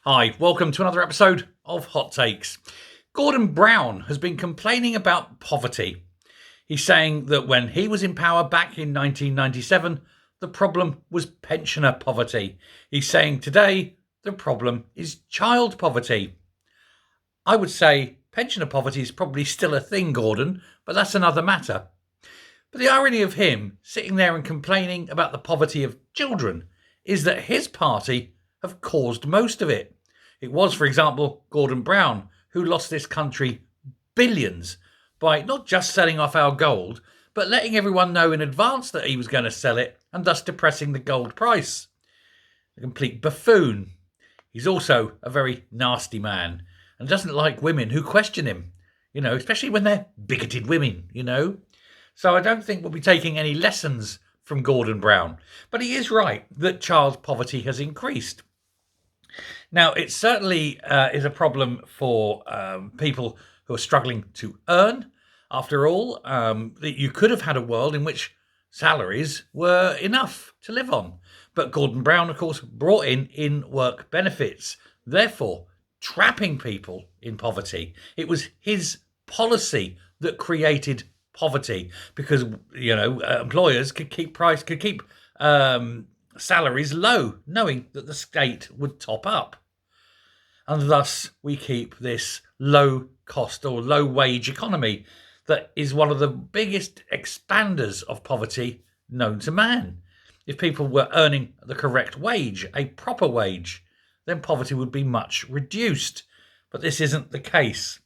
Hi, welcome to another episode of Hot Takes. Gordon Brown has been complaining about poverty. He's saying that when he was in power back in 1997, the problem was pensioner poverty. He's saying today the problem is child poverty. I would say pensioner poverty is probably still a thing, Gordon, but that's another matter. But the irony of him sitting there and complaining about the poverty of children is that his party have caused most of it. It was, for example, Gordon Brown who lost this country billions by not just selling off our gold, but letting everyone know in advance that he was going to sell it and thus depressing the gold price. A complete buffoon. He's also a very nasty man and doesn't like women who question him, especially when they're bigoted women. So I don't think we'll be taking any lessons from Gordon Brown. But he is right that child poverty has increased. Now, it certainly is a problem for people who are struggling to earn. After all, you could have had a world in which salaries were enough to live on. But Gordon Brown, of course, brought in work benefits, therefore trapping people in poverty. It was his policy that created poverty because employers could keep salaries low, knowing that the state would top up, and thus we keep this low cost or low wage economy that is one of the biggest expanders of poverty known to man. If people were earning the correct wage, a proper wage, then poverty would be much reduced. But this isn't the case.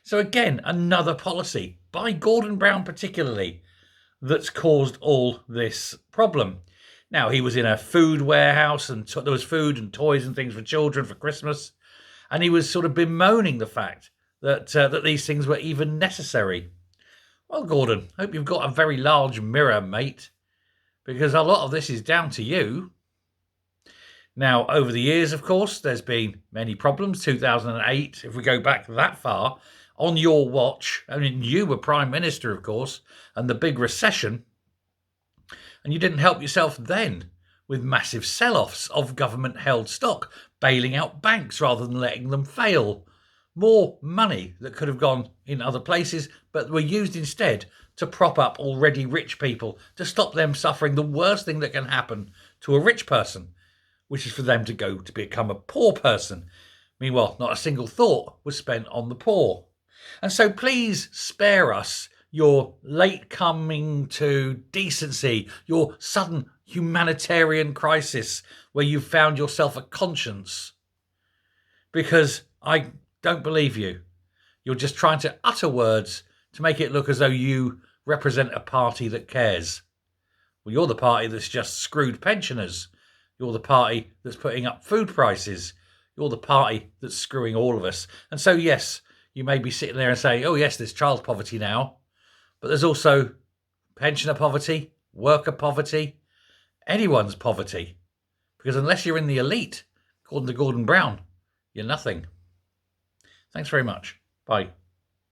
So again, another policy by Gordon Brown particularly that's caused all this problem. Now, he was in a food warehouse and there was food and toys and things for children for Christmas. And he was sort of bemoaning the fact that these things were even necessary. Well, Gordon, hope you've got a very large mirror, mate, because a lot of this is down to you. Now, over the years, of course, there's been many problems. 2008, if we go back that far, on your watch, I mean, you were Prime Minister, of course, and the big recession, and you didn't help yourself then with massive sell-offs of government-held stock, bailing out banks rather than letting them fail. More money that could have gone in other places, but were used instead to prop up already rich people, to stop them suffering the worst thing that can happen to a rich person, which is for them to go to become a poor person. Meanwhile, not a single thought was spent on the poor. And so please spare us your late coming to decency, your sudden humanitarian crisis where you found yourself a conscience. Because I don't believe you. You're just trying to utter words to make it look as though you represent a party that cares. Well, you're the party that's just screwed pensioners. You're the party that's putting up food prices. You're the party that's screwing all of us. And so, yes, you may be sitting there and saying, oh, yes, there's child poverty now. But there's also pensioner poverty, worker poverty, anyone's poverty. Because unless you're in the elite, according to Gordon Brown, you're nothing. Thanks very much. Bye.